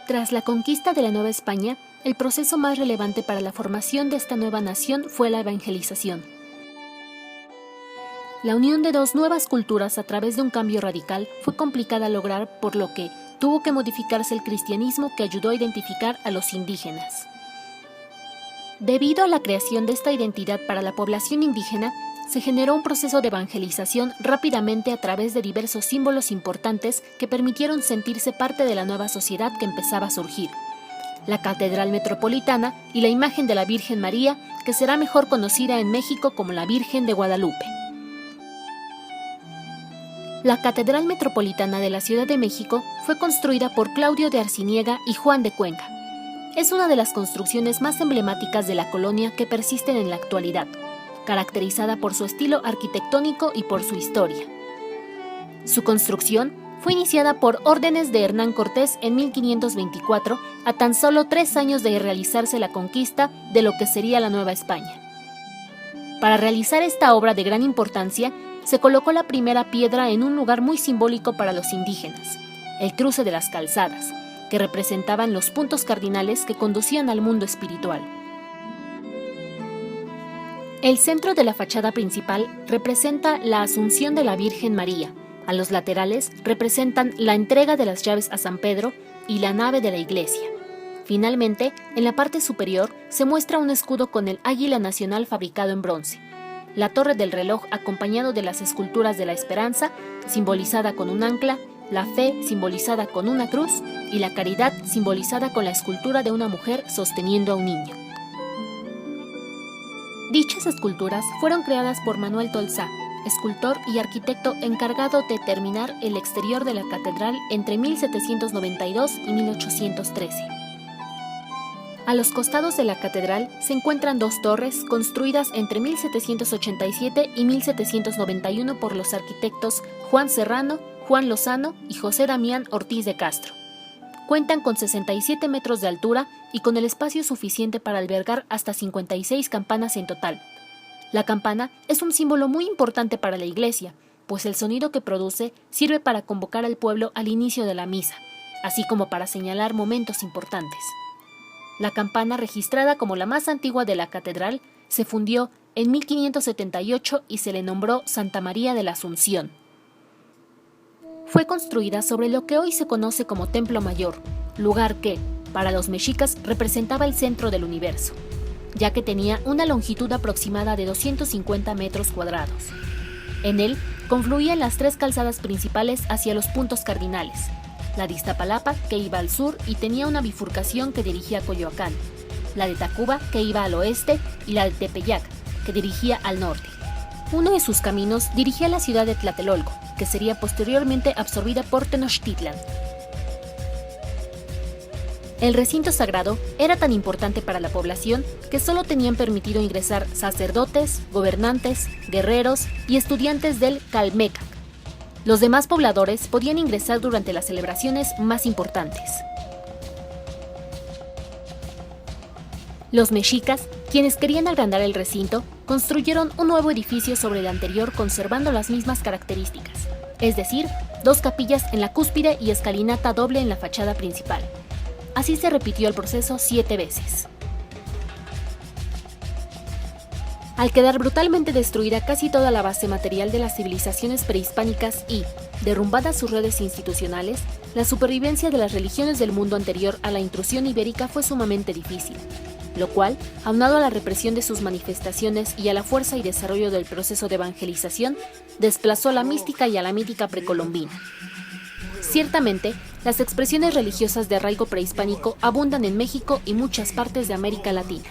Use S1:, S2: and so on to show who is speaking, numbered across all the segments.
S1: Tras la conquista de la Nueva España, el proceso más relevante para la formación de esta nueva nación fue la evangelización. La unión de dos nuevas culturas a través de un cambio radical fue complicada a lograr, por lo que tuvo que modificarse el cristianismo que ayudó a identificar a los indígenas. Debido a la creación de esta identidad para la población indígena, se generó un proceso de evangelización rápidamente a través de diversos símbolos importantes que permitieron sentirse parte de la nueva sociedad que empezaba a surgir. La Catedral Metropolitana y la imagen de la Virgen María, que será mejor conocida en México como la Virgen de Guadalupe. La Catedral Metropolitana de la Ciudad de México fue construida por Claudio de Arciniega y Juan de Cuenca. Es una de las construcciones más emblemáticas de la colonia que persisten en la actualidad, caracterizada por su estilo arquitectónico y por su historia. Su construcción fue iniciada por órdenes de Hernán Cortés en 1524, a tan solo 3 años de realizarse la conquista de lo que sería la Nueva España. Para realizar esta obra de gran importancia, se colocó la primera piedra en un lugar muy simbólico para los indígenas, el cruce de las calzadas, que representaban los puntos cardinales que conducían al mundo espiritual. El centro de la fachada principal representa la Asunción de la Virgen María. A los laterales representan la entrega de las llaves a San Pedro y la nave de la iglesia. Finalmente, en la parte superior se muestra un escudo con el águila nacional fabricado en bronce. La torre del reloj, acompañado de las esculturas de la esperanza, simbolizada con un ancla, la fe, simbolizada con una cruz, y la caridad, simbolizada con la escultura de una mujer sosteniendo a un niño. Dichas esculturas fueron creadas por Manuel Tolsá, escultor y arquitecto encargado de terminar el exterior de la catedral entre 1792 y 1813. A los costados de la catedral se encuentran 2 torres construidas entre 1787 y 1791 por los arquitectos Juan Serrano, Juan Lozano y José Damián Ortiz de Castro. Cuentan con 67 metros de altura y con el espacio suficiente para albergar hasta 56 campanas en total. La campana es un símbolo muy importante para la iglesia, pues el sonido que produce sirve para convocar al pueblo al inicio de la misa, así como para señalar momentos importantes. La campana, registrada como la más antigua de la catedral, se fundió en 1578 y se le nombró Santa María de la Asunción. Fue construida sobre lo que hoy se conoce como Templo Mayor, lugar que, para los mexicas, representaba el centro del universo, ya que tenía una longitud aproximada de 250 metros cuadrados. En él confluían las 3 calzadas principales hacia los puntos cardinales: la de Iztapalapa, que iba al sur y tenía una bifurcación que dirigía a Coyoacán, la de Tacuba, que iba al oeste, y la de Tepeyac, que dirigía al norte. Uno de sus caminos dirigía a la ciudad de Tlatelolco, que sería posteriormente absorbida por Tenochtitlan. El recinto sagrado era tan importante para la población que solo tenían permitido ingresar sacerdotes, gobernantes, guerreros y estudiantes del Calmecac. Los demás pobladores podían ingresar durante las celebraciones más importantes. Los mexicas, quienes querían agrandar el recinto, construyeron un nuevo edificio sobre el anterior conservando las mismas características, es decir, 2 capillas en la cúspide y escalinata doble en la fachada principal. Así se repitió el proceso 7 veces. Al quedar brutalmente destruida casi toda la base material de las civilizaciones prehispánicas y, derrumbadas sus redes institucionales, la supervivencia de las religiones del mundo anterior a la intrusión ibérica fue sumamente difícil, lo cual, aunado a la represión de sus manifestaciones y a la fuerza y desarrollo del proceso de evangelización, desplazó a la mística y a la mítica precolombina. Ciertamente, las expresiones religiosas de arraigo prehispánico abundan en México y muchas partes de América Latina.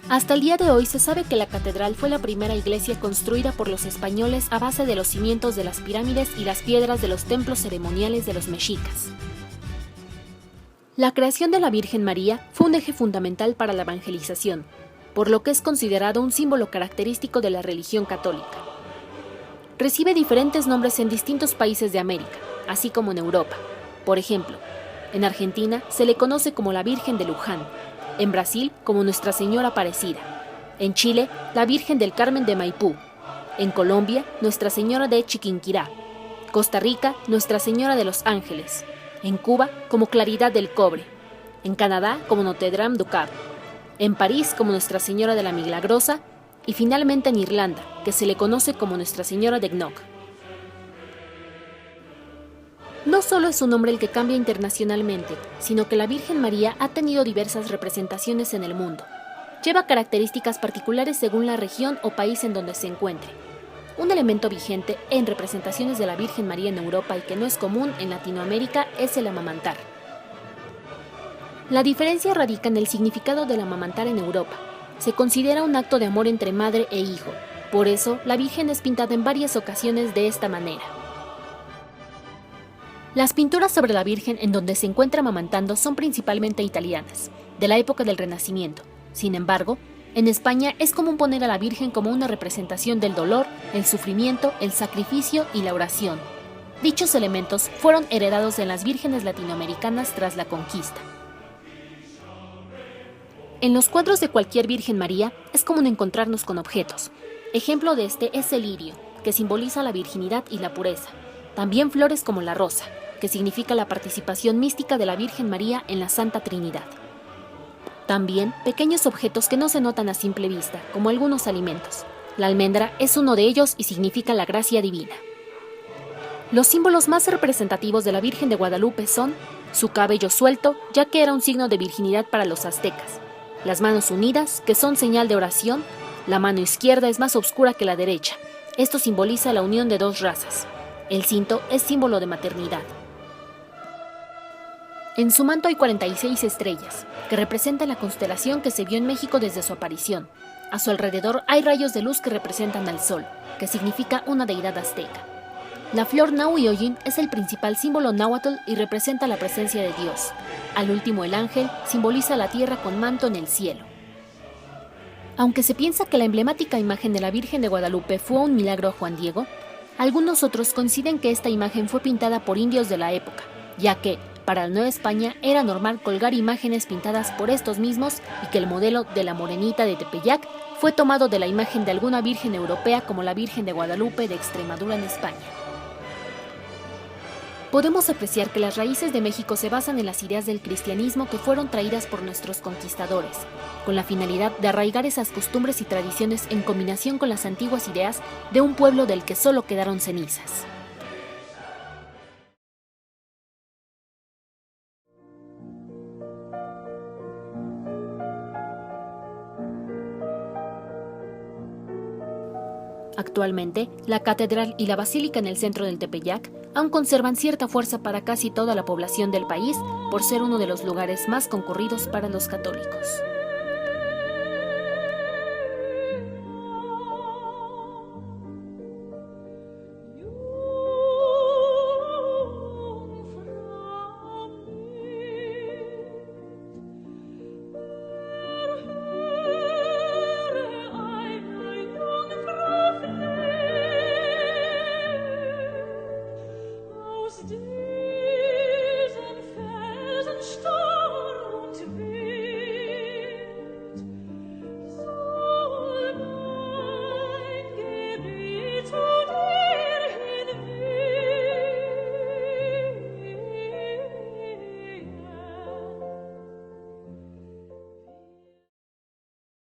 S1: Hasta el día de hoy se sabe que la catedral fue la primera iglesia construida por los españoles a base de los cimientos de las pirámides y las piedras de los templos ceremoniales de los mexicas. La creación de la Virgen María fue un eje fundamental para la evangelización, por lo que es considerado un símbolo característico de la religión católica. Recibe diferentes nombres en distintos países de América, así como en Europa. Por ejemplo, en Argentina se le conoce como la Virgen de Luján, en Brasil como Nuestra Señora Aparecida, en Chile la Virgen del Carmen de Maipú, en Colombia Nuestra Señora de Chiquinquirá, Costa Rica, Nuestra Señora de los Ángeles. En Cuba, como Claridad del Cobre. En Canadá, como Notre Dame du Cap. En París, como Nuestra Señora de la Milagrosa. Y finalmente en Irlanda, que se le conoce como Nuestra Señora de Knock. No solo es su nombre el que cambia internacionalmente, sino que la Virgen María ha tenido diversas representaciones en el mundo. Lleva características particulares según la región o país en donde se encuentre. Un elemento vigente en representaciones de la Virgen María en Europa y que no es común en Latinoamérica es el amamantar. La diferencia radica en el significado del amamantar en Europa. Se considera un acto de amor entre madre e hijo. Por eso, la Virgen es pintada en varias ocasiones de esta manera. Las pinturas sobre la Virgen en donde se encuentra amamantando son principalmente italianas, de la época del Renacimiento. Sin embargo, en España es común poner a la Virgen como una representación del dolor, el sufrimiento, el sacrificio y la oración. Dichos elementos fueron heredados en las vírgenes latinoamericanas tras la conquista. En los cuadros de cualquier Virgen María es común encontrarnos con objetos. Ejemplo de este es el lirio, que simboliza la virginidad y la pureza. También flores como la rosa, que significa la participación mística de la Virgen María en la Santa Trinidad. También pequeños objetos que no se notan a simple vista, como algunos alimentos. La almendra es uno de ellos y significa la gracia divina. Los símbolos más representativos de la Virgen de Guadalupe son su cabello suelto, ya que era un signo de virginidad para los aztecas, las manos unidas, que son señal de oración, la mano izquierda es más oscura que la derecha. Esto simboliza la unión de dos razas. El cinto es símbolo de maternidad. En su manto hay 46 estrellas, que representan la constelación que se vio en México desde su aparición. A su alrededor hay rayos de luz que representan al sol, que significa una deidad azteca. La flor Nahuyoyin es el principal símbolo náhuatl y representa la presencia de Dios. Al último, el ángel simboliza la tierra con manto en el cielo. Aunque se piensa que la emblemática imagen de la Virgen de Guadalupe fue un milagro a Juan Diego, algunos otros coinciden que esta imagen fue pintada por indios de la época, ya que, para la Nueva España era normal colgar imágenes pintadas por estos mismos y que el modelo de la Morenita de Tepeyac fue tomado de la imagen de alguna virgen europea como la Virgen de Guadalupe de Extremadura en España. Podemos apreciar que las raíces de México se basan en las ideas del cristianismo que fueron traídas por nuestros conquistadores, con la finalidad de arraigar esas costumbres y tradiciones en combinación con las antiguas ideas de un pueblo del que solo quedaron cenizas. Actualmente, la catedral y la basílica en el centro del Tepeyac aún conservan cierta fuerza para casi toda la población del país por ser uno de los lugares más concurridos para los católicos.